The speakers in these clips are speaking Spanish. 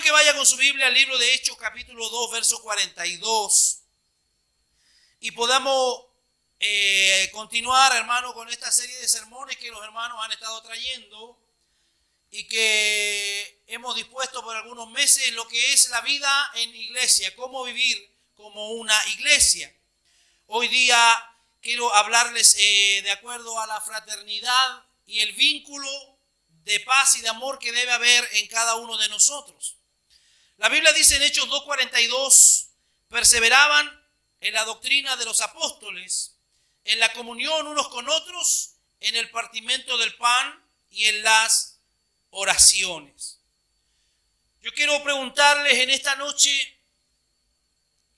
que vaya con su Biblia al libro de Hechos, capítulo 2, verso 42. Y podamos continuar, hermano, con esta serie de sermones que los hermanos han estado trayendo y que hemos dispuesto por algunos meses, lo que es la vida en iglesia, cómo vivir como una iglesia. Hoy día quiero hablarles de acuerdo a la fraternidad y el vínculo de paz y de amor que debe haber en cada uno de nosotros. La Biblia dice en Hechos 2:42, perseveraban en la doctrina de los apóstoles, en la comunión unos con otros, en el partimiento del pan y en las oraciones. Yo quiero preguntarles en esta noche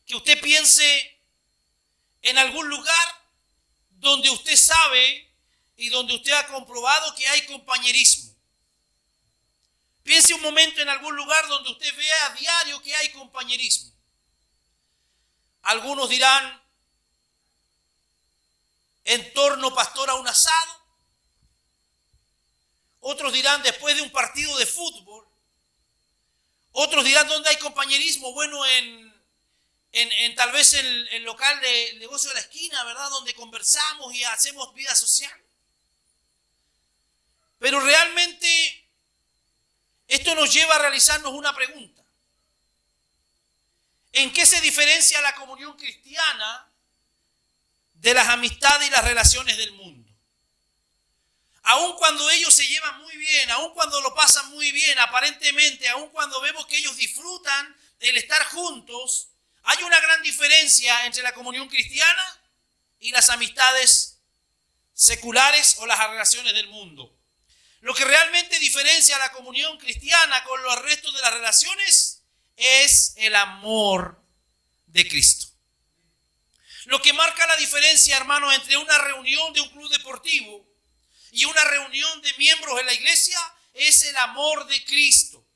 que usted piense en algún lugar donde usted sabe y donde usted ha comprobado que hay compañerismo. Piense un momento en algún lugar donde usted vea a diario que hay compañerismo. Algunos dirán, en torno, pastor, a un asado. Otros dirán, después de un partido de fútbol. Otros dirán, ¿dónde hay compañerismo? Bueno, en tal vez el local de negocio de la esquina, ¿verdad? Donde conversamos y hacemos vida social. Pero realmente esto nos lleva a realizarnos una pregunta. ¿En qué se diferencia la comunión cristiana de las amistades y las relaciones del mundo? Aun cuando ellos se llevan muy bien, aun cuando lo pasan muy bien, aparentemente, aun cuando vemos que ellos disfrutan el estar juntos, hay una gran diferencia entre la comunión cristiana y las amistades seculares o las relaciones del mundo. Lo que realmente diferencia la comunión cristiana con los restos de las relaciones es el amor de Cristo. Lo que marca la diferencia, hermano, entre una reunión de un club deportivo y una reunión de miembros de la iglesia es el amor de Cristo.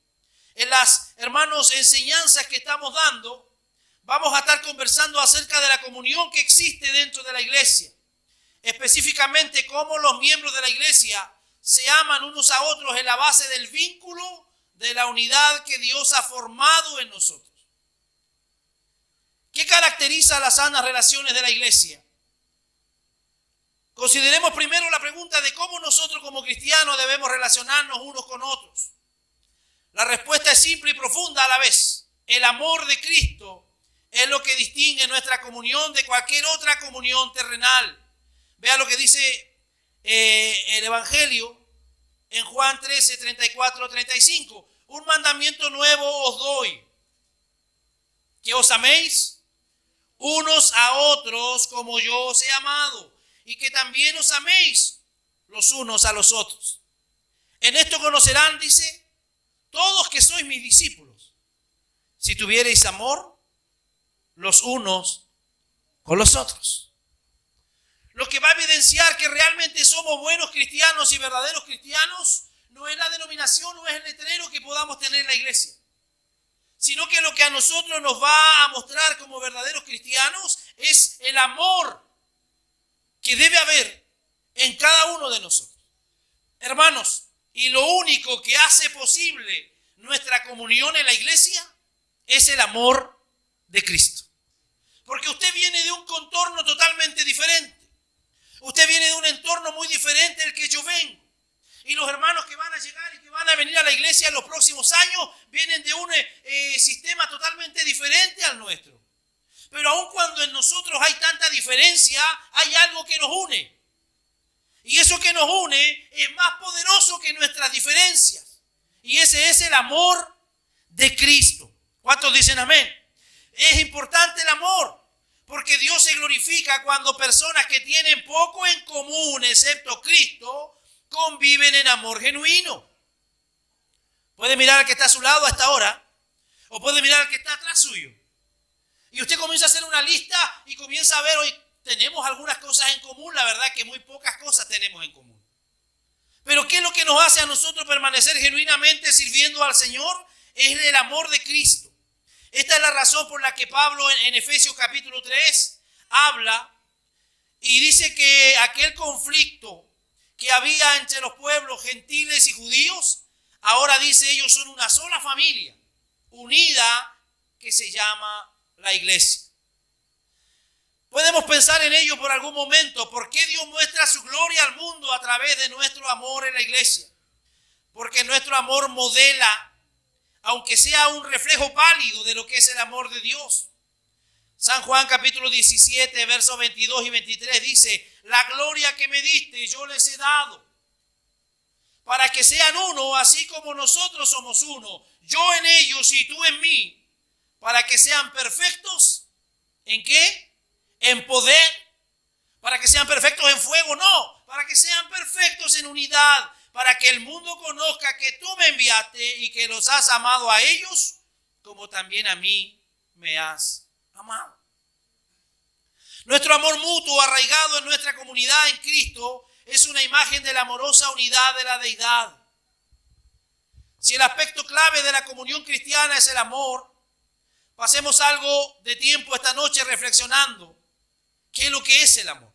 En las, hermanos, enseñanzas que estamos dando, vamos a estar conversando acerca de la comunión que existe dentro de la iglesia. Específicamente, cómo los miembros de la iglesia se aman unos a otros en la base del vínculo de la unidad que Dios ha formado en nosotros. ¿Qué caracteriza las sanas relaciones de la iglesia? Consideremos primero la pregunta de cómo nosotros como cristianos debemos relacionarnos unos con otros. La respuesta es simple y profunda a la vez. El amor de Cristo es lo que distingue nuestra comunión de cualquier otra comunión terrenal. Vea lo que dice el Evangelio en Juan 13, 34, 35. Un mandamiento nuevo os doy, que os améis unos a otros como yo os he amado, y que también os améis los unos a los otros. En esto conocerán, dice, todos que sois mis discípulos, si tuviereis amor los unos con los otros. Lo que va a evidenciar que realmente somos buenos cristianos y verdaderos cristianos no es la denominación, no es el letrero que podamos tener en la iglesia, sino que lo que a nosotros nos va a mostrar como verdaderos cristianos es el amor que debe haber en cada uno de nosotros. Hermanos, y lo único que hace posible nuestra comunión en la iglesia es el amor de Cristo. Porque usted viene de un contorno totalmente diferente. Usted viene de un entorno muy diferente del que yo vengo. Y los hermanos que van a llegar y que van a venir a la iglesia en los próximos años vienen de un sistema totalmente diferente al nuestro. Pero aun cuando en nosotros hay tanta diferencia, hay algo que nos une. Y eso que nos une es más poderoso que nuestras diferencias. Y ese es el amor de Cristo. ¿Cuántos dicen amén? Es importante el amor. Porque Dios se glorifica cuando personas que tienen poco en común, excepto Cristo, conviven en amor genuino. Puede mirar al que está a su lado a esta hora, o puede mirar al que está atrás suyo. Y usted comienza a hacer una lista y comienza a ver, hoy tenemos algunas cosas en común, la verdad que muy pocas cosas tenemos en común. Pero ¿qué es lo que nos hace a nosotros permanecer genuinamente sirviendo al Señor? Es el amor de Cristo. Esta es la razón por la que Pablo en Efesios capítulo 3 habla y dice que aquel conflicto que había entre los pueblos gentiles y judíos, ahora dice ellos son una sola familia, unida que se llama la iglesia. Podemos pensar en ello por algún momento. ¿Por qué Dios muestra su gloria al mundo a través de nuestro amor en la iglesia? Porque nuestro amor modela, aunque sea un reflejo pálido de lo que es el amor de Dios. San Juan capítulo 17, versos 22 y 23 dice: la gloria que me diste yo les he dado, para que sean uno, así como nosotros somos uno, yo en ellos y tú en mí, para que sean perfectos. ¿En qué? En poder. Para que sean perfectos en fuego, no, para que sean perfectos en unidad, para que el mundo conozca que tú me enviaste y que los has amado a ellos, como también a mí me has amado. Nuestro amor mutuo, arraigado en nuestra comunidad en Cristo, es una imagen de la amorosa unidad de la deidad. Si el aspecto clave de la comunión cristiana es el amor, pasemos algo de tiempo esta noche reflexionando qué es lo que es el amor.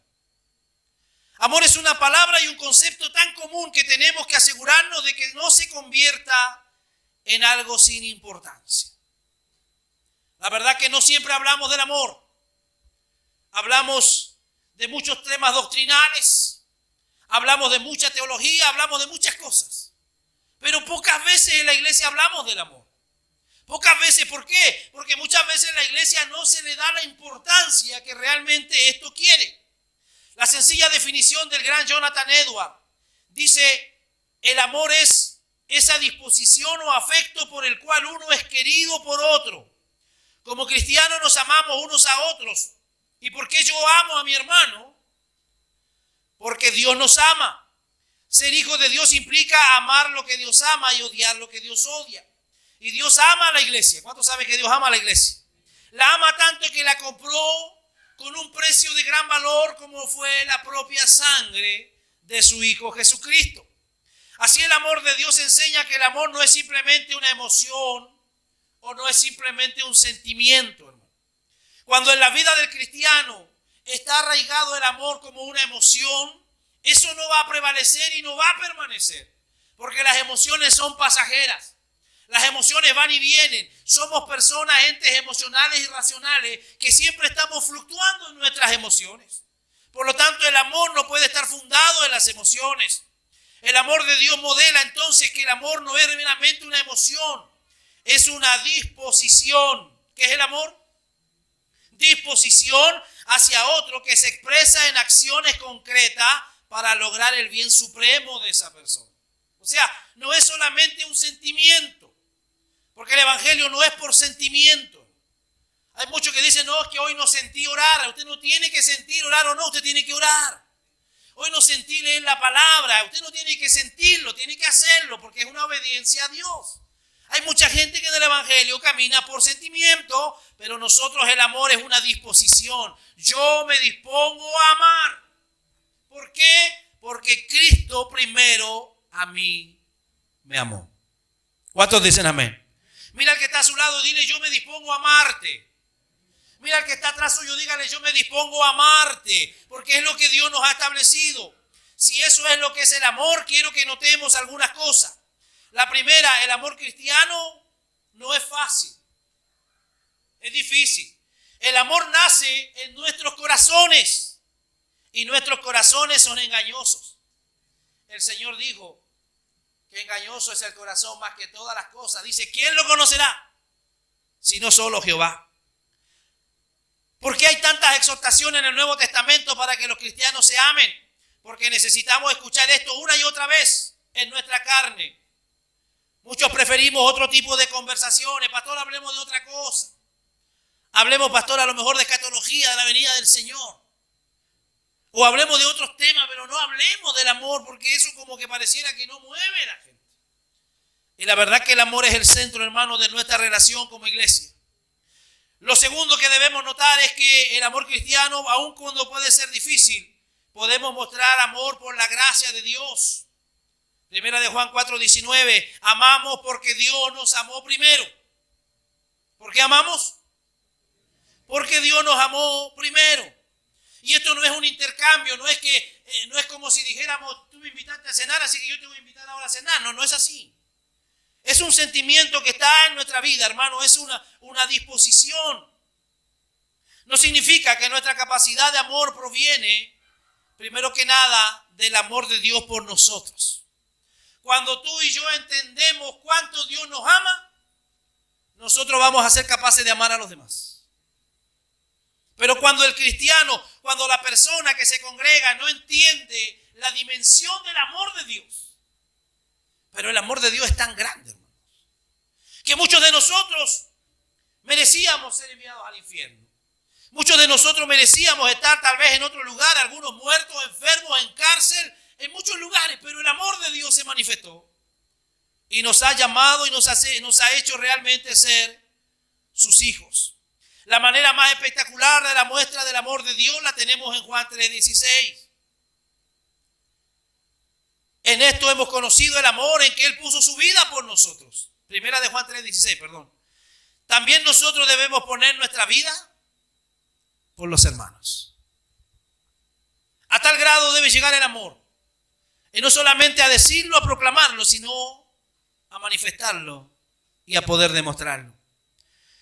Amor es una palabra y un concepto tan común que tenemos que asegurarnos de que no se convierta en algo sin importancia. La verdad que no siempre hablamos del amor. Hablamos de muchos temas doctrinales, hablamos de mucha teología, hablamos de muchas cosas. Pero pocas veces en la iglesia hablamos del amor. Pocas veces, ¿por qué? Porque muchas veces en la iglesia no se le da la importancia que realmente esto quiere. La sencilla definición del gran Jonathan Edwards dice: el amor es esa disposición o afecto por el cual uno es querido por otro. Como cristianos nos amamos unos a otros. ¿Y por qué yo amo a mi hermano? Porque Dios nos ama. Ser hijo de Dios implica amar lo que Dios ama y odiar lo que Dios odia. Y Dios ama a la iglesia. ¿Cuántos saben que Dios ama a la iglesia? La ama tanto que la compró con un precio de gran valor como fue la propia sangre de su Hijo Jesucristo. Así el amor de Dios enseña que el amor no es simplemente una emoción o no es simplemente un sentimiento, hermano. Cuando en la vida del cristiano está arraigado el amor como una emoción, eso no va a prevalecer y no va a permanecer, porque las emociones son pasajeras. Las emociones van y vienen. Somos personas, entes emocionales y racionales que siempre estamos fluctuando en nuestras emociones. Por lo tanto, el amor no puede estar fundado en las emociones. El amor de Dios modela entonces que el amor no es meramente una emoción, es una disposición. ¿Qué es el amor? Disposición hacia otro que se expresa en acciones concretas para lograr el bien supremo de esa persona. O sea, no es solamente un sentimiento. Porque el evangelio no es por sentimiento. Hay muchos que dicen: no, es que hoy no sentí orar. Usted no tiene que sentir orar o no, usted tiene que orar. Hoy no sentí leer la palabra. Usted no tiene que sentirlo, tiene que hacerlo, porque es una obediencia a Dios. Hay mucha gente que en el evangelio camina por sentimiento, pero nosotros el amor es una disposición. Yo me dispongo a amar. ¿Por qué? Porque Cristo primero a mí me amó. ¿Cuántos dicen amén? Mira al que está a su lado, dile: yo me dispongo a amarte. Mira al que está atrás suyo, dígale: yo me dispongo a amarte, porque es lo que Dios nos ha establecido. Si eso es lo que es el amor, quiero que notemos algunas cosas. La primera, el amor cristiano no es fácil, es difícil. El amor nace en nuestros corazones y nuestros corazones son engañosos. El Señor dijo que engañoso es el corazón más que todas las cosas. Dice: ¿quién lo conocerá? Sino solo Jehová. ¿Por qué hay tantas exhortaciones en el Nuevo Testamento para que los cristianos se amen? Porque necesitamos escuchar esto una y otra vez en nuestra carne. Muchos preferimos otro tipo de conversaciones. Pastor, hablemos de otra cosa. Hablemos, pastor, a lo mejor de escatología, de la venida del Señor. O hablemos de otros temas, pero no hablemos del amor, porque eso como que pareciera que no mueve a la gente. Y la verdad que el amor es el centro, hermano, de nuestra relación como iglesia. Lo segundo que debemos notar es que el amor cristiano, aun cuando puede ser difícil, podemos mostrar amor por la gracia de Dios. Primera de Juan 4:19, amamos porque Dios nos amó primero. ¿Por qué amamos? Porque Dios nos amó primero. Y esto no es un intercambio, no es como si dijéramos: tú me invitaste a cenar, así que yo te voy a invitar ahora a cenar. No, no es así. Es un sentimiento que está en nuestra vida, hermano. Es una disposición. No significa que nuestra capacidad de amor proviene, primero que nada, del amor de Dios por nosotros. Cuando tú y yo entendemos cuánto Dios nos ama, nosotros vamos a ser capaces de amar a los demás. Pero cuando el cristiano, cuando la persona que se congrega no entiende la dimensión del amor de Dios, pero el amor de Dios es tan grande, hermano, que muchos de nosotros merecíamos ser enviados al infierno. Muchos de nosotros merecíamos estar tal vez en otro lugar, algunos muertos, enfermos, en cárcel, en muchos lugares, pero el amor de Dios se manifestó y nos ha llamado y nos ha hecho realmente ser sus hijos. La manera más espectacular de la muestra del amor de Dios la tenemos en Juan 3:16. En esto hemos conocido el amor en que Él puso su vida por nosotros. Primera de Juan 3:16, perdón. También nosotros debemos poner nuestra vida por los hermanos. A tal grado debe llegar el amor. Y no solamente a decirlo, a proclamarlo, sino a manifestarlo y a poder demostrarlo.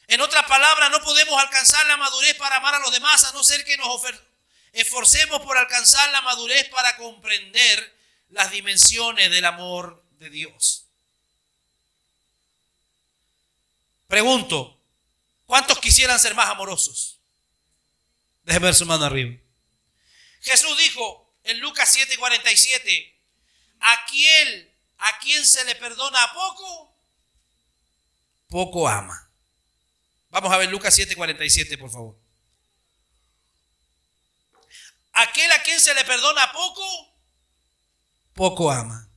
En otras palabras, no podemos alcanzar la madurez para amar a los demás, a no ser que nos esforcemos por alcanzar la madurez para comprender las dimensiones del amor de Dios. Pregunto, ¿cuántos quisieran ser más amorosos? Déjeme ver su mano arriba. Jesús dijo en Lucas 7:47, a quien se le perdona poco, poco ama. Vamos a ver Lucas 7:47, por favor. Aquel a quien se le perdona poco, poco ama.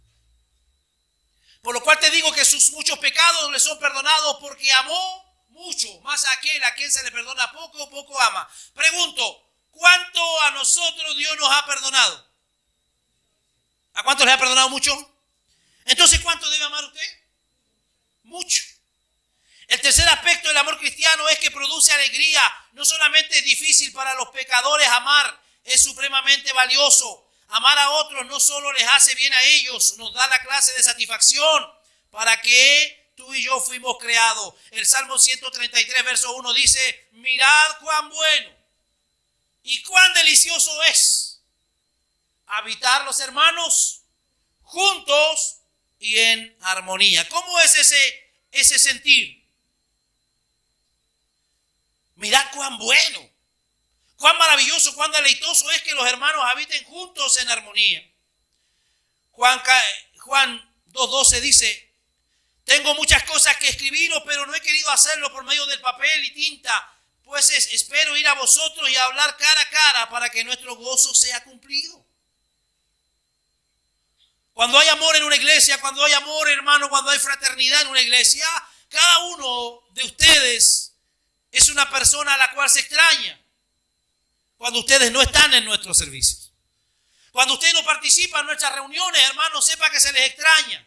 Por lo cual te digo que sus muchos pecados le son perdonados porque amó mucho. Más a aquel a quien se le perdona poco, poco ama. Pregunto, ¿cuánto a nosotros Dios nos ha perdonado? ¿A cuántos le ha perdonado mucho? Entonces, ¿cuánto debe amar usted? Mucho. El tercer aspecto del amor cristiano es que produce alegría. No solamente es difícil para los pecadores amar, es supremamente valioso. Amar a otros no solo les hace bien a ellos, nos da la clase de satisfacción para que tú y yo fuimos creados. El Salmo 133, verso 1 dice, mirad cuán bueno y cuán delicioso es habitar los hermanos juntos y en armonía. ¿Cómo es ese sentir? Mirad cuán bueno, cuán maravilloso, cuán deleitoso es que los hermanos habiten juntos en armonía. Juan 2:12 dice, tengo muchas cosas que escribiros, pero no he querido hacerlo por medio del papel y tinta, pues espero ir a vosotros y hablar cara a cara para que nuestro gozo sea cumplido. Cuando hay amor en una iglesia, cuando hay amor, hermano, cuando hay fraternidad en una iglesia, cada uno de ustedes es una persona a la cual se extraña cuando ustedes no están en nuestros servicios. Cuando usted no participa en nuestras reuniones, hermano, sepa que se les extraña.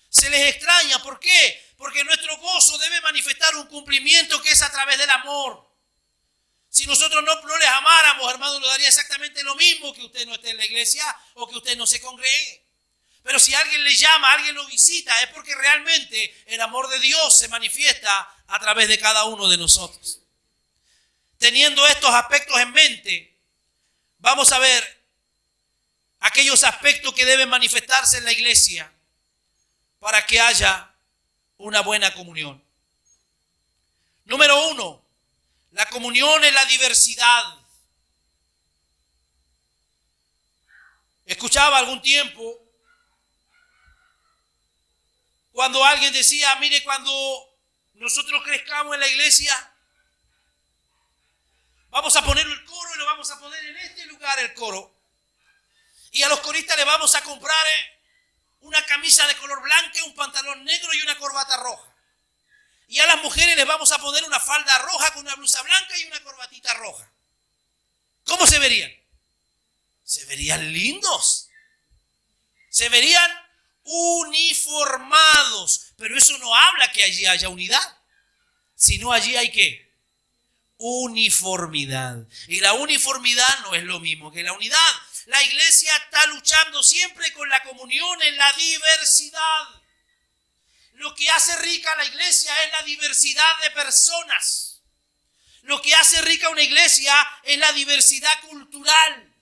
Se les extraña, ¿por qué? Porque nuestro gozo debe manifestar un cumplimiento que es a través del amor. Si nosotros no les amáramos, hermano, nos daría exactamente lo mismo que usted no esté en la iglesia o que usted no se congregue. Pero si alguien le llama, alguien lo visita, es porque realmente el amor de Dios se manifiesta a través de cada uno de nosotros. Teniendo estos aspectos en mente, vamos a ver aquellos aspectos que deben manifestarse en la iglesia para que haya una buena comunión. Número 1, la comunión en la diversidad. Escuchaba algún tiempo cuando alguien decía, mire, cuando nosotros crezcamos en la iglesia, vamos a poner el coro y lo vamos a poner en este lugar, el coro. Y a los coristas les vamos a comprar una camisa de color blanca, un pantalón negro y una corbata roja. Y a las mujeres les vamos a poner una falda roja con una blusa blanca y una corbatita roja. ¿Cómo se verían? Se verían lindos. Se verían uniformados, pero eso no habla que allí haya unidad, sino allí hay ¿qué? Uniformidad. Y la uniformidad no es lo mismo que la unidad. La iglesia está luchando siempre con la comunión en la diversidad. Lo que hace rica a la iglesia es la diversidad de personas. Lo que hace rica una iglesia es la diversidad cultural.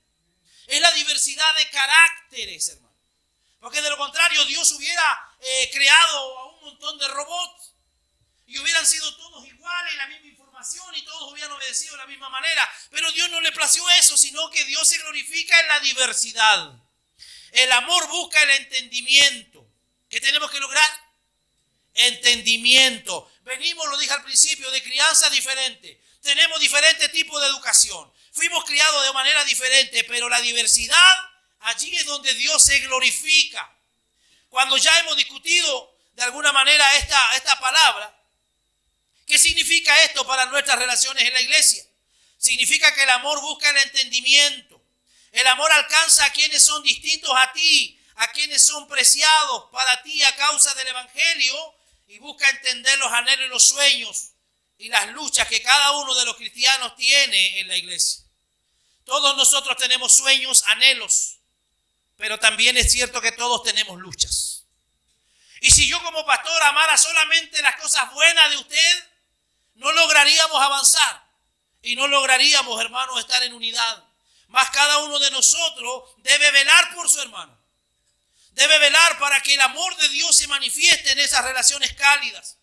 Es la diversidad de caracteres, hermano. Porque de lo contrario, Dios hubiera creado a un montón de robots y hubieran sido todos iguales, la misma información y todos hubieran obedecido de la misma manera. Pero Dios no le plació eso, sino que Dios se glorifica en la diversidad. El amor busca el entendimiento. ¿Qué tenemos que lograr? Entendimiento. Venimos, lo dije al principio, de crianza diferente. Tenemos diferentes tipos de educación. Fuimos criados de manera diferente, pero la diversidad, allí es donde Dios se glorifica. Cuando ya hemos discutido de alguna manera esta palabra, ¿qué significa esto para nuestras relaciones en la iglesia? Significa que el amor busca el entendimiento. El amor alcanza a quienes son distintos a ti, a quienes son preciados para ti a causa del evangelio, y busca entender los anhelos y los sueños y las luchas que cada uno de los cristianos tiene en la iglesia. Todos nosotros tenemos sueños, anhelos, pero también es cierto que todos tenemos luchas. Y si yo como pastor amara solamente las cosas buenas de usted, no lograríamos avanzar y no lograríamos, hermanos, estar en unidad. Mas cada uno de nosotros debe velar por su hermano. Debe velar para que el amor de Dios se manifieste en esas relaciones cálidas.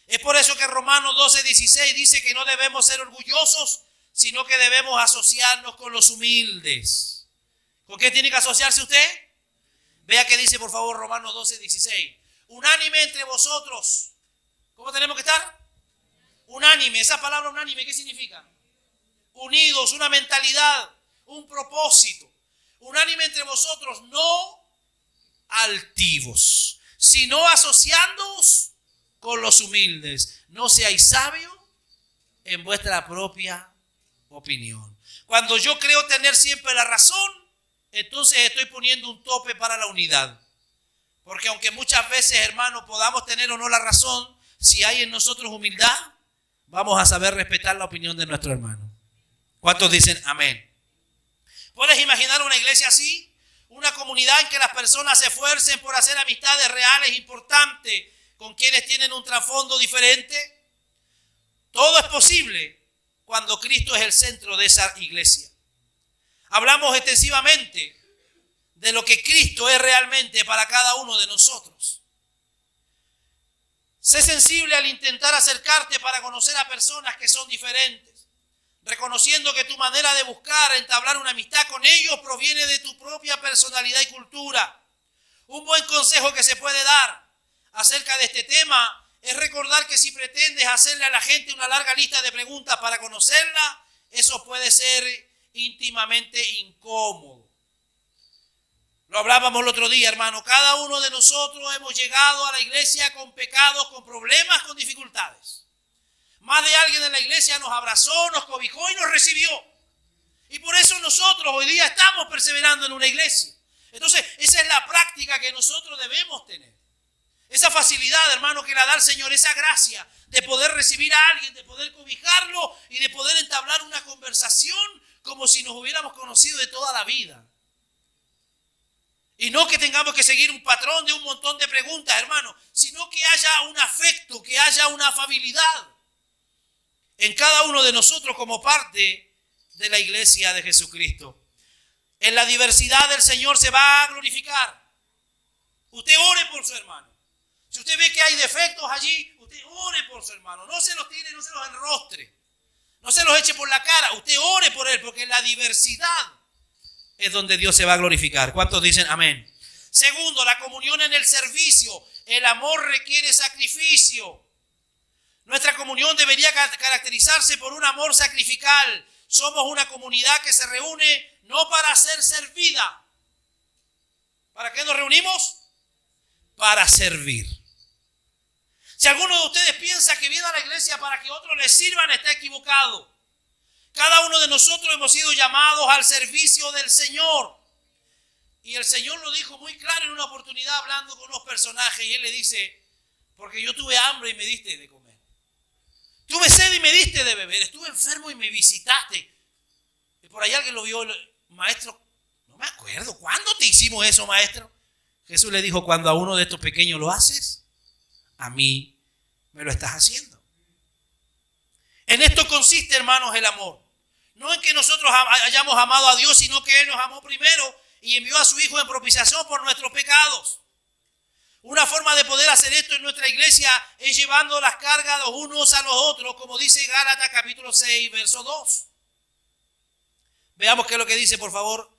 Es por eso que Romanos 12:16 dice que no debemos ser orgullosos, sino que debemos asociarnos con los humildes. ¿Con qué tiene que asociarse usted? Vea que dice por favor Romanos 12:16. Unánime entre vosotros. ¿Cómo tenemos que estar? Unánime. Esa palabra unánime, ¿qué significa? Unidos, una mentalidad, un propósito. Unánime entre vosotros, no altivos, sino asociándoos con los humildes. No seáis sabios en vuestra propia opinión. Cuando yo creo tener siempre la razón, entonces estoy poniendo un tope para la unidad. Porque aunque muchas veces, hermanos, podamos tener o no la razón, si hay en nosotros humildad, vamos a saber respetar la opinión de nuestro hermano. ¿Cuántos dicen amén? ¿Puedes imaginar una iglesia así? Una comunidad en que las personas se esfuercen por hacer amistades reales importantes con quienes tienen un trasfondo diferente. Todo es posible cuando Cristo es el centro de esa iglesia. Hablamos extensivamente de lo que Cristo es realmente para cada uno de nosotros. Sé sensible al intentar acercarte para conocer a personas que son diferentes, reconociendo que tu manera de buscar entablar una amistad con ellos proviene de tu propia personalidad y cultura. Un buen consejo que se puede dar acerca de este tema es recordar que si pretendes hacerle a la gente una larga lista de preguntas para conocerla, eso puede ser íntimamente incómodo. Lo hablábamos el otro día, hermano. Cada uno de nosotros hemos llegado a la iglesia con pecados, con problemas, con dificultades. Más de alguien en la iglesia nos abrazó, nos cobijó y nos recibió. Y por eso nosotros hoy día estamos perseverando en una iglesia. Entonces, esa es la práctica que nosotros debemos tener. Esa facilidad, hermano, que la da el Señor, esa gracia de poder recibir a alguien, de poder cobijarlo y de poder entablar una conversación como si nos hubiéramos conocido de toda la vida. Y no que tengamos que seguir un patrón de un montón de preguntas, hermano, sino que haya un afecto, que haya una afabilidad en cada uno de nosotros como parte de la iglesia de Jesucristo. En la diversidad del Señor se va a glorificar. Usted ore por su hermano. Si usted ve que hay defectos allí, usted ore por su hermano. No se los tire, no se los enrostre. No se los eche por la cara. Usted ore por él, porque en la diversidad es donde Dios se va a glorificar. ¿Cuántos dicen amén? Segundo, la comunión en el servicio. El amor requiere sacrificio. Nuestra comunión debería caracterizarse por un amor sacrificial. Somos una comunidad que se reúne no para ser servida. ¿Para qué nos reunimos? Para servir. Si alguno de ustedes piensa que viene a la iglesia para que otros les sirvan, está equivocado. Cada uno de nosotros hemos sido llamados al servicio del Señor. Y el Señor lo dijo muy claro en una oportunidad hablando con unos personajes. Y Él le dice, porque yo tuve hambre y me diste de comer. Tuve sed y me diste de beber. Estuve enfermo y me visitaste. Y por ahí alguien lo vio, maestro, no me acuerdo. ¿Cuándo te hicimos eso, maestro? Jesús le dijo, cuando a uno de estos pequeños lo haces, a mí me lo estás haciendo. En esto consiste, hermanos, el amor. No en que nosotros hayamos amado a Dios, sino que Él nos amó primero y envió a su Hijo en propiciación por nuestros pecados. Una forma de poder hacer esto en nuestra iglesia es llevando las cargas los unos a los otros, como dice Gálatas capítulo 6, verso 2. Veamos qué es lo que dice, por favor,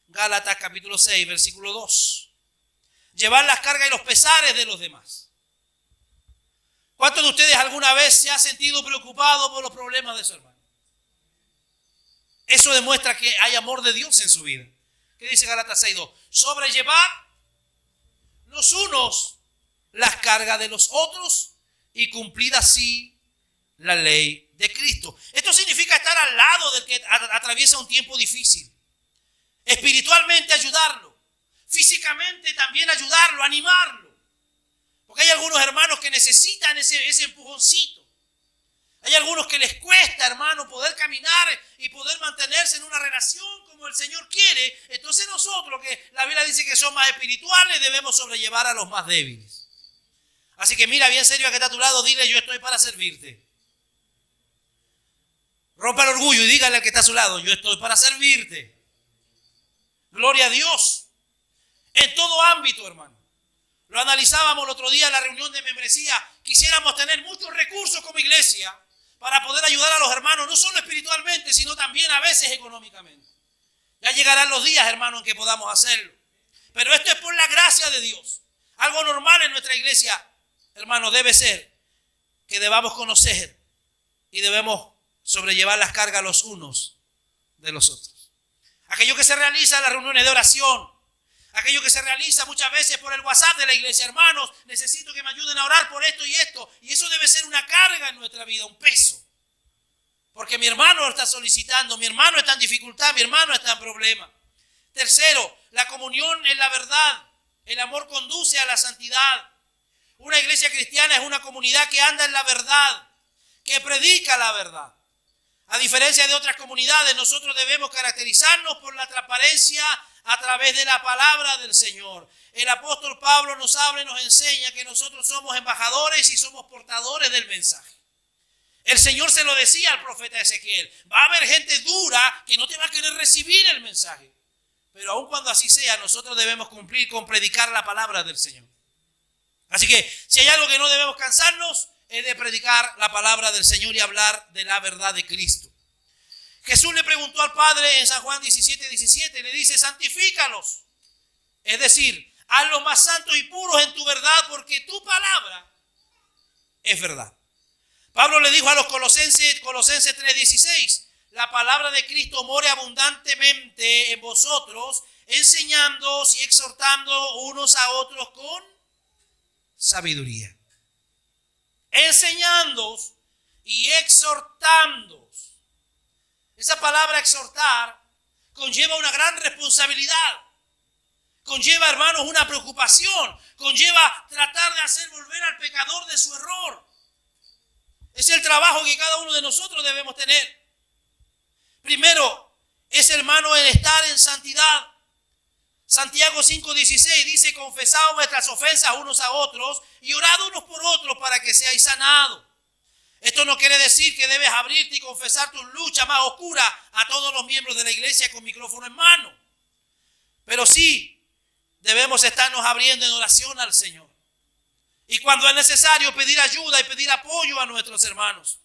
Gálatas capítulo 6, versículo 2. Llevar las cargas y los pesares de los demás. ¿Cuántos de ustedes alguna vez se ha sentido preocupado por los problemas de su hermano? Eso demuestra que hay amor de Dios en su vida. ¿Qué dice Gálatas 6:2? Sobrellevar los unos las cargas de los otros y cumplir así la ley de Cristo. Esto significa estar al lado del que atraviesa un tiempo difícil. Espiritualmente ayudarlo. Físicamente también ayudarlo, animarlo. Porque hay algunos hermanos que necesitan ese empujoncito. Hay algunos que les cuesta, hermano, poder caminar y poder mantenerse en una relación como el Señor quiere. Entonces nosotros, que la Biblia dice que son más espirituales, debemos sobrellevar a los más débiles. Así que mira bien serio a que está a tu lado, dile: yo estoy para servirte. Rompa el orgullo y dígale al que está a su lado: yo estoy para servirte. Gloria a Dios. En todo ámbito, hermano. Lo analizábamos el otro día en la reunión de membresía. Quisiéramos tener muchos recursos como iglesia para poder ayudar a los hermanos, no solo espiritualmente, sino también a veces económicamente. Ya llegarán los días, hermano, en que podamos hacerlo. Pero esto es por la gracia de Dios. Algo normal en nuestra iglesia, hermano, debe ser que debamos conocer y debemos sobrellevar las cargas los unos de los otros. Aquello que se realiza en las reuniones de oración, aquello que se realiza muchas veces por el WhatsApp de la iglesia: hermanos, necesito que me ayuden a orar por esto y esto. Y eso debe ser una carga en nuestra vida, un peso. Porque mi hermano lo está solicitando, mi hermano está en dificultad, mi hermano está en problema. Tercero, la comunión en la verdad. El amor conduce a la santidad. Una iglesia cristiana es una comunidad que anda en la verdad, que predica la verdad. A diferencia de otras comunidades, nosotros debemos caracterizarnos por la transparencia a través de la palabra del Señor. El apóstol Pablo nos habla y nos enseña que nosotros somos embajadores y somos portadores del mensaje. El Señor se lo decía al profeta Ezequiel: va a haber gente dura que no te va a querer recibir el mensaje. Pero aun cuando así sea, nosotros debemos cumplir con predicar la palabra del Señor. Así que si hay algo que no debemos cansarnos, es de predicar la palabra del Señor y hablar de la verdad de Cristo. Jesús le preguntó al Padre en San Juan 17:17, le dice: santifícalos. Es decir, hazlos más santos y puros en tu verdad, porque tu palabra es verdad. Pablo le dijo a los Colosenses 3:16, la palabra de Cristo more abundantemente en vosotros, enseñándoos y exhortando unos a otros con sabiduría. Enseñándoos y exhortándoos. Esa palabra exhortar conlleva una gran responsabilidad. Conlleva, hermanos, una preocupación. Conlleva tratar de hacer volver al pecador de su error. Es el trabajo que cada uno de nosotros debemos tener. Primero, es, hermano, el estar en santidad. Santiago 5:16 dice: confesaos vuestras ofensas unos a otros y orad unos por otros para que seáis sanados. Esto no quiere decir que debes abrirte y confesar tus luchas más oscuras a todos los miembros de la iglesia con micrófono en mano. Pero sí debemos estarnos abriendo en oración al Señor. Y cuando es necesario, pedir ayuda y pedir apoyo a nuestros hermanos.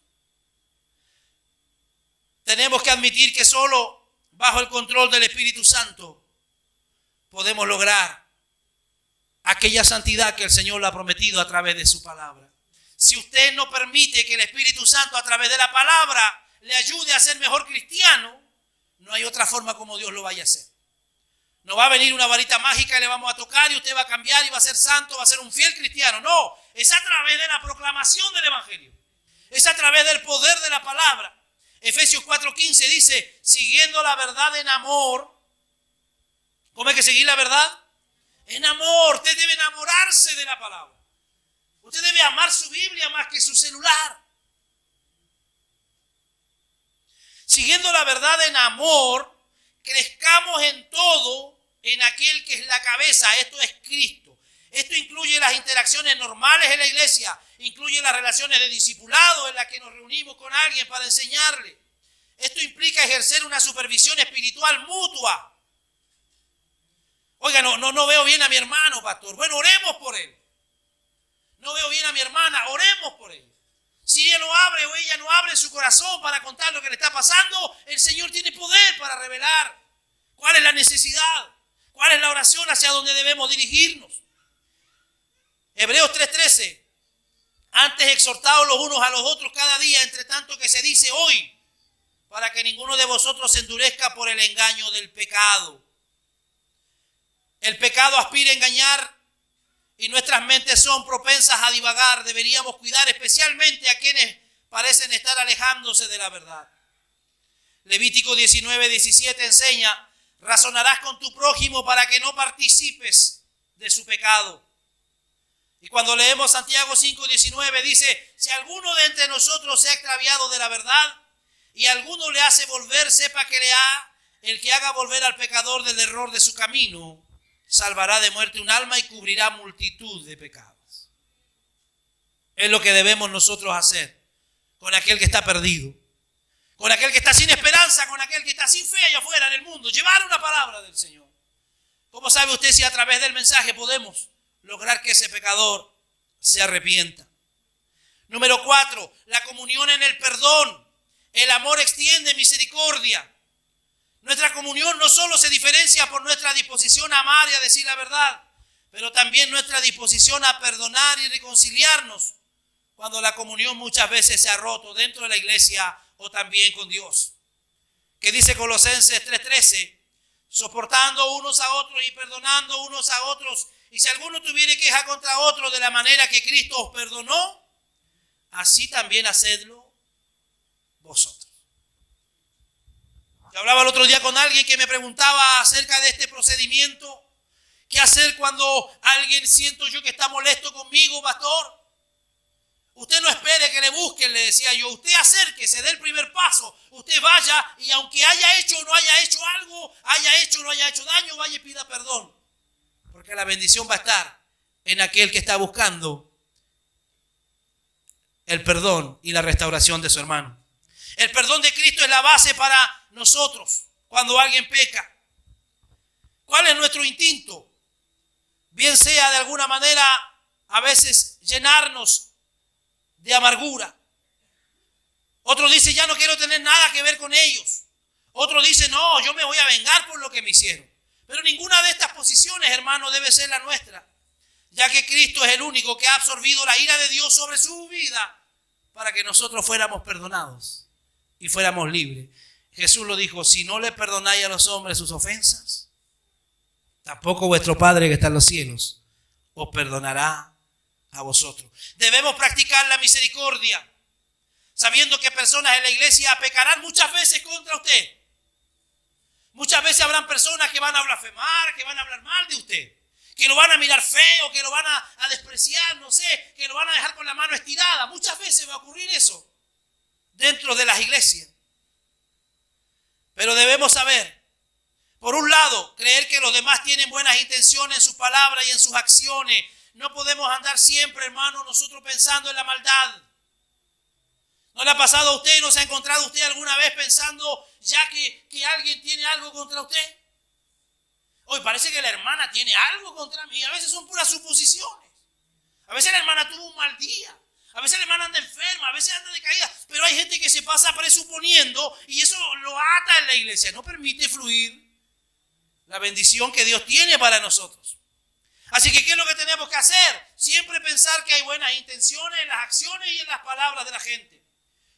Tenemos que admitir que solo bajo el control del Espíritu Santo podemos lograr aquella santidad que el Señor le ha prometido a través de su palabra. Si usted no permite que el Espíritu Santo a través de la palabra le ayude a ser mejor cristiano, no hay otra forma como Dios lo vaya a hacer. No va a venir una varita mágica y le vamos a tocar y usted va a cambiar y va a ser santo, va a ser un fiel cristiano. No, es a través de la proclamación del Evangelio. Es a través del poder de la palabra. Efesios 4:15 dice: siguiendo la verdad en amor. ¿Cómo hay que seguir la verdad? En amor. Usted debe enamorarse de la palabra. Usted debe amar su Biblia más que su celular. Siguiendo la verdad en amor, crezcamos en todo en aquel que es la cabeza, esto es Cristo. Esto incluye las interacciones normales en la iglesia, incluye las relaciones de discipulado en las que nos reunimos con alguien para enseñarle. Esto implica ejercer una supervisión espiritual mutua. Oiga, no veo bien a mi hermano, pastor. Bueno, oremos por él. No veo bien a mi hermana, oremos por él. Si ella no abre o ella no abre su corazón para contar lo que le está pasando, el Señor tiene poder para revelar cuál es la necesidad, cuál es la oración hacia donde debemos dirigirnos. Hebreos 3:13. Antes exhortaos los unos a los otros cada día, entre tanto que se dice hoy, para que ninguno de vosotros se endurezca por el engaño del pecado. El pecado aspira a engañar y nuestras mentes son propensas a divagar. Deberíamos cuidar especialmente a quienes parecen estar alejándose de la verdad. Levítico 19:17 enseña: razonarás con tu prójimo para que no participes de su pecado. Y cuando leemos Santiago 5:19 dice: si alguno de entre nosotros se ha extraviado de la verdad y alguno le hace volver, sepa que el que haga volver al pecador del error de su camino, salvará de muerte un alma y cubrirá multitud de pecados. Es lo que debemos nosotros hacer con aquel que está perdido, con aquel que está sin esperanza, con aquel que está sin fe allá afuera en el mundo. Llevar una palabra del Señor. ¿Cómo sabe usted si a través del mensaje podemos lograr que ese pecador se arrepienta? Número 4, la comunión en el perdón. El amor extiende misericordia. Nuestra comunión no solo se diferencia por nuestra disposición a amar y a decir la verdad, pero también nuestra disposición a perdonar y reconciliarnos cuando la comunión muchas veces se ha roto dentro de la iglesia o también con Dios. ¿Qué dice Colosenses 3:13? Soportando unos a otros y perdonando unos a otros. Y si alguno tuviere queja contra otro de la manera que Cristo os perdonó, así también hacedlo vosotros. Yo hablaba el otro día con alguien que me preguntaba acerca de este procedimiento. ¿Qué hacer cuando alguien siento yo que está molesto conmigo, pastor? Usted no espere que le busquen, le decía yo. Usted acérquese, dé el primer paso. Usted vaya y aunque haya hecho o no haya hecho algo, haya hecho o no haya hecho daño, vaya y pida perdón. Porque la bendición va a estar en aquel que está buscando el perdón y la restauración de su hermano. El perdón de Cristo es la base para nosotros cuando alguien peca. ¿Cuál es nuestro instinto? Bien sea de alguna manera a veces llenarnos de amargura. Otro dice: ya no quiero tener nada que ver con ellos. Otro dice: no, yo me voy a vengar por lo que me hicieron. Pero ninguna de estas posiciones, hermano, debe ser la nuestra, ya que Cristo es el único que ha absorbido la ira de Dios sobre su vida para que nosotros fuéramos perdonados y fuéramos libres. Jesús lo dijo: si no le perdonáis a los hombres sus ofensas, tampoco vuestro Padre que está en los cielos os perdonará a vosotros. Debemos practicar la misericordia, sabiendo que personas en la iglesia pecarán muchas veces contra usted. Muchas veces habrán personas que van a blasfemar, que van a hablar mal de usted, que lo van a mirar feo, que lo van a despreciar, no sé, que lo van a dejar con la mano estirada. Muchas veces va a ocurrir eso dentro de las iglesias. Pero debemos saber, por un lado, creer que los demás tienen buenas intenciones en sus palabras y en sus acciones. No podemos andar siempre, hermano, nosotros pensando en la maldad. ¿No le ha pasado a usted, no se ha encontrado usted alguna vez pensando ya que alguien tiene algo contra usted? Hoy parece que la hermana tiene algo contra mí. A veces son puras suposiciones. A veces la hermana tuvo un mal día. A veces la hermana anda enferma, a veces anda decaída. Pero hay gente que se pasa presuponiendo y eso lo ata en la iglesia. No permite fluir la bendición que Dios tiene para nosotros. Así que, ¿qué es lo que tenemos que hacer? Siempre pensar que hay buenas intenciones en las acciones y en las palabras de la gente.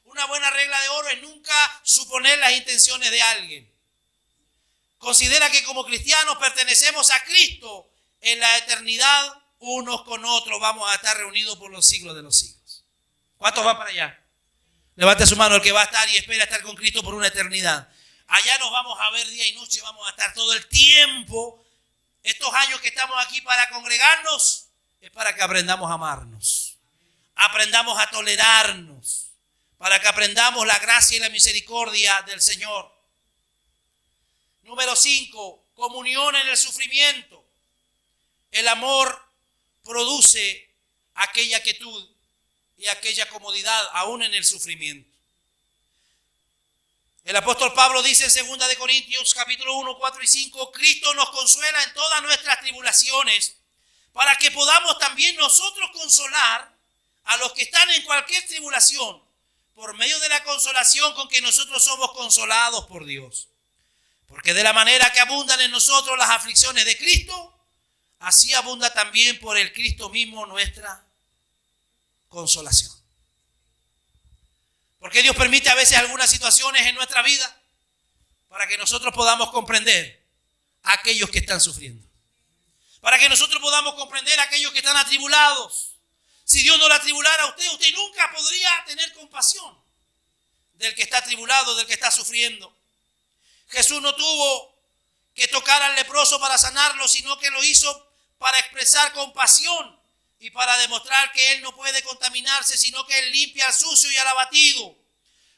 Una buena regla de oro es nunca suponer las intenciones de alguien. Considera que como cristianos pertenecemos a Cristo. En la eternidad, unos con otros vamos a estar reunidos por los siglos de los siglos. ¿Cuántos van para allá? Levante su mano el que va a estar y espera estar con Cristo por una eternidad. Allá nos vamos a ver día y noche, vamos a estar todo el tiempo. Estos años que estamos aquí para congregarnos es para que aprendamos a amarnos, aprendamos a tolerarnos, para que aprendamos la gracia y la misericordia del Señor. Número 5, comunión en el sufrimiento. El amor produce aquella quietud y aquella comodidad aún en el sufrimiento. El apóstol Pablo dice en 2 de Corintios capítulo 1, 4 y 5, Cristo nos consuela en todas nuestras tribulaciones para que podamos también nosotros consolar a los que están en cualquier tribulación por medio de la consolación con que nosotros somos consolados por Dios. Porque de la manera que abundan en nosotros las aflicciones de Cristo, así abunda también por el Cristo mismo nuestra consolación. Porque Dios permite a veces algunas situaciones en nuestra vida para que nosotros podamos comprender a aquellos que están sufriendo. Para que nosotros podamos comprender a aquellos que están atribulados. Si Dios no la atribulara a usted, usted nunca podría tener compasión del que está atribulado, del que está sufriendo. Jesús no tuvo que tocar al leproso para sanarlo, sino que lo hizo para expresar compasión y para demostrar que Él no puede contaminarse, sino que Él limpia al sucio y al abatido.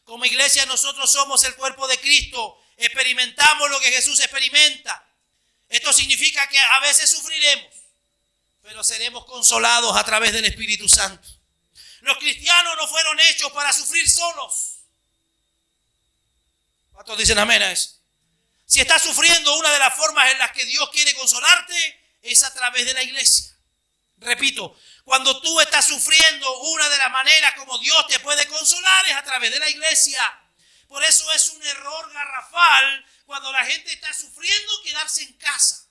Como iglesia nosotros somos el cuerpo de Cristo, experimentamos lo que Jesús experimenta. Esto significa que a veces sufriremos, pero seremos consolados a través del Espíritu Santo. Los cristianos no fueron hechos para sufrir solos. ¿Cuántos dicen amén a eso? Si estás sufriendo, una de las formas en las que Dios quiere consolarte es a través de la iglesia. Repito, cuando tú estás sufriendo, una de las maneras como Dios te puede consolar es a través de la iglesia. Por eso es un error garrafal cuando la gente está sufriendo quedarse en casa.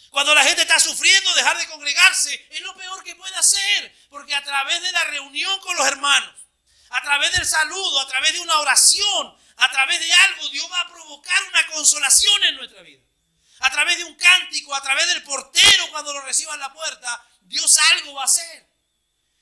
Cuando la gente está sufriendo dejar de congregarse es lo peor que puede hacer, porque a través de la reunión con los hermanos, a través del saludo, a través de una oración, a través de algo, Dios va a provocar una consolación en nuestra vida. A través de un cántico, a través del portero cuando lo reciba en la puerta, Dios algo va a hacer.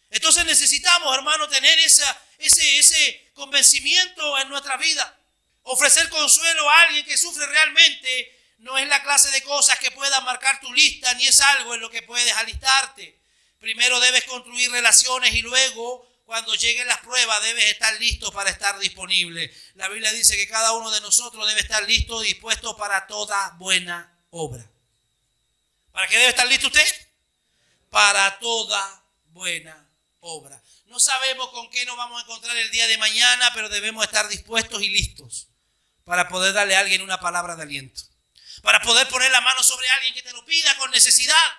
Entonces necesitamos, hermano, tener ese convencimiento en nuestra vida. Ofrecer consuelo a alguien que sufre realmente no es la clase de cosas que puedas marcar tu lista, ni es algo en lo que puedes alistarte. Primero debes construir relaciones y luego, cuando lleguen las pruebas, debes estar listo para estar disponible. La Biblia dice que cada uno de nosotros debe estar listo y dispuesto para toda buena obra. ¿Para qué debe estar listo usted? Para toda buena obra. No sabemos con qué nos vamos a encontrar el día de mañana, pero debemos estar dispuestos y listos para poder darle a alguien una palabra de aliento. Para poder poner la mano sobre alguien que te lo pida con necesidad.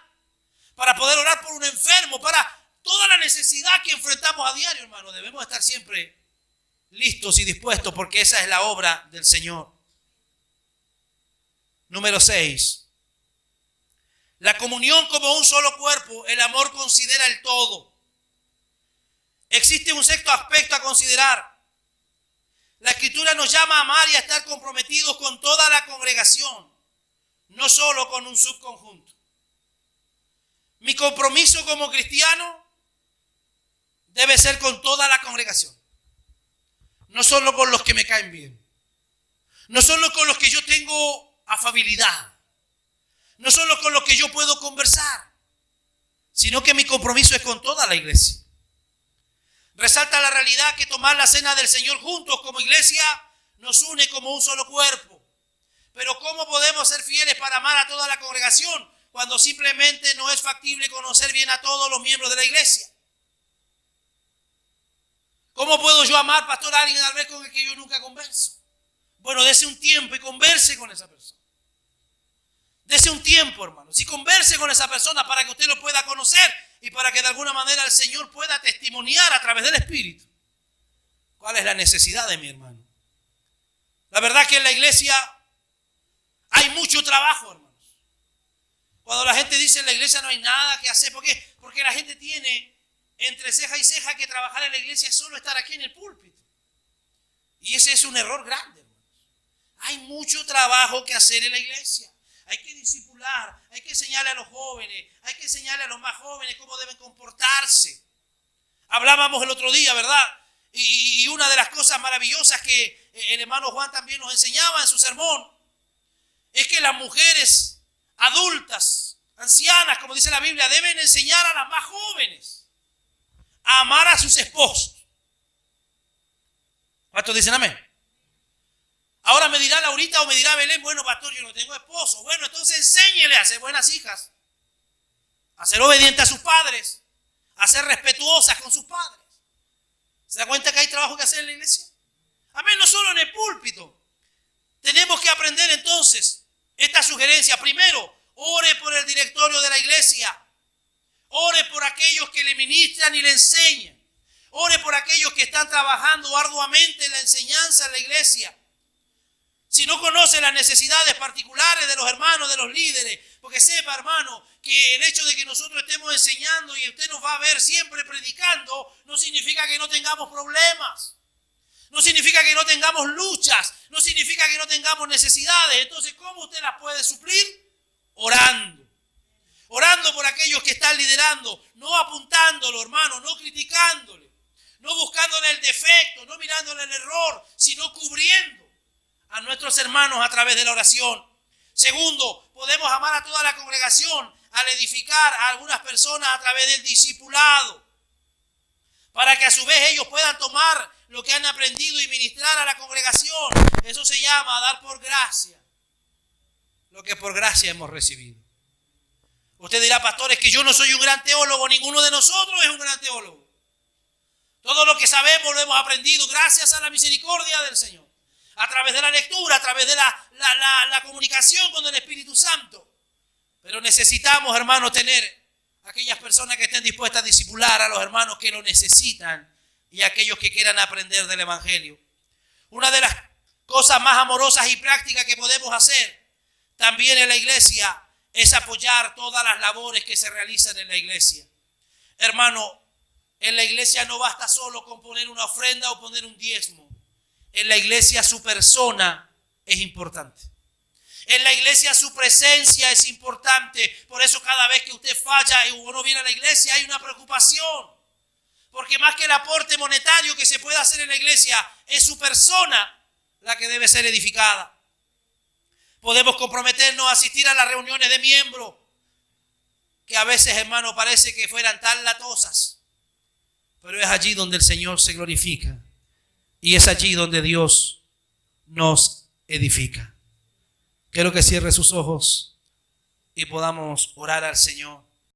Para poder orar por un enfermo, para toda la necesidad que enfrentamos a diario, hermano. Debemos estar siempre listos y dispuestos porque esa es la obra del Señor. Número 6. La comunión como un solo cuerpo, el amor considera el todo. Existe un sexto aspecto a considerar. La Escritura nos llama a amar y a estar comprometidos con toda la congregación, no solo con un subconjunto. Mi compromiso como cristiano debe ser con toda la congregación, no solo con los que me caen bien, no solo con los que yo tengo afabilidad, no solo con los que yo puedo conversar, sino que mi compromiso es con toda la iglesia. Resalta la realidad que tomar la cena del Señor juntos como iglesia nos une como un solo cuerpo. Pero ¿cómo podemos ser fieles para amar a toda la congregación cuando simplemente no es factible conocer bien a todos los miembros de la iglesia? ¿Cómo puedo yo amar, pastor, a alguien al ver con el que yo nunca converso? Bueno, dese un tiempo y converse con esa persona. Dese un tiempo, hermano. Si converse con esa persona para que usted lo pueda conocer y para que de alguna manera el Señor pueda testimoniar a través del Espíritu cuál es la necesidad de mi hermano. La verdad que en la iglesia hay mucho trabajo, hermanos. Cuando la gente dice en la iglesia no hay nada que hacer, ¿por qué? Porque la gente tiene entre ceja y ceja que trabajar en la iglesia es solo estar aquí en el púlpito. Y ese es un error grande, hermanos. Hay mucho trabajo que hacer en la iglesia. Hay que discipular, hay que enseñarle a los jóvenes, hay que enseñarle a los más jóvenes cómo deben comportarse. Hablábamos el otro día, ¿verdad? Y una de las cosas maravillosas que el hermano Juan también nos enseñaba en su sermón es que las mujeres adultas, ancianas, como dice la Biblia, deben enseñar a las más jóvenes a amar a sus esposos. ¿Cuántos dicen amén? Ahora me dirá Laurita o me dirá Belén, bueno, pastor, yo no tengo esposo. Bueno, entonces enséñele a ser buenas hijas. a ser obedientes a sus padres, a ser respetuosas con sus padres. ¿Se da cuenta que hay trabajo que hacer en la iglesia? Amén, no solo en el púlpito. Tenemos que aprender entonces esta sugerencia. Primero, ore por el directorio de la iglesia. Ore por aquellos que le ministran y le enseñan. Ore por aquellos que están trabajando arduamente en la enseñanza en la iglesia. Si no conoce las necesidades particulares de los hermanos, de los líderes, porque sepa, hermano, que el hecho de que nosotros estemos enseñando y usted nos va a ver siempre predicando, no significa que no tengamos problemas. No significa que no tengamos luchas. No significa que no tengamos necesidades. Entonces, ¿cómo usted las puede suplir? Orando. Orando por aquellos que están liderando. No apuntándolo, hermano. No criticándole. No buscándole el defecto. No mirándole el error. Sino cubriendo a nuestros hermanos a través de la oración. Segundo, podemos amar a toda la congregación al edificar a algunas personas a través del discipulado. Para que a su vez ellos puedan tomar lo que han aprendido y ministrar a la congregación. Eso se llama dar por gracia lo que por gracia hemos recibido. Usted dirá, pastor, es que yo no soy un gran teólogo. Ninguno de nosotros es un gran teólogo. Todo lo que sabemos lo hemos aprendido gracias a la misericordia del Señor. A través de la lectura, a través de la comunicación con el Espíritu Santo. Pero necesitamos, hermanos, tener aquellas personas que estén dispuestas a discipular a los hermanos que lo necesitan y aquellos que quieran aprender del Evangelio. Una de las cosas más amorosas y prácticas que podemos hacer también en la iglesia es apoyar todas las labores que se realizan en la iglesia. Hermano, en la iglesia no basta solo con poner una ofrenda o poner un diezmo. En la iglesia su persona es importante. En la iglesia su presencia es importante. Por eso cada vez que usted falla y uno viene a la iglesia hay una preocupación. Porque más que el aporte monetario que se puede hacer en la iglesia, es su persona la que debe ser edificada. Podemos comprometernos a asistir a las reuniones de miembros, que a veces, hermano, parece que fueran tan latosas. Pero es allí donde el Señor se glorifica. Y es allí donde Dios nos edifica. Quiero que cierre sus ojos y podamos orar al Señor.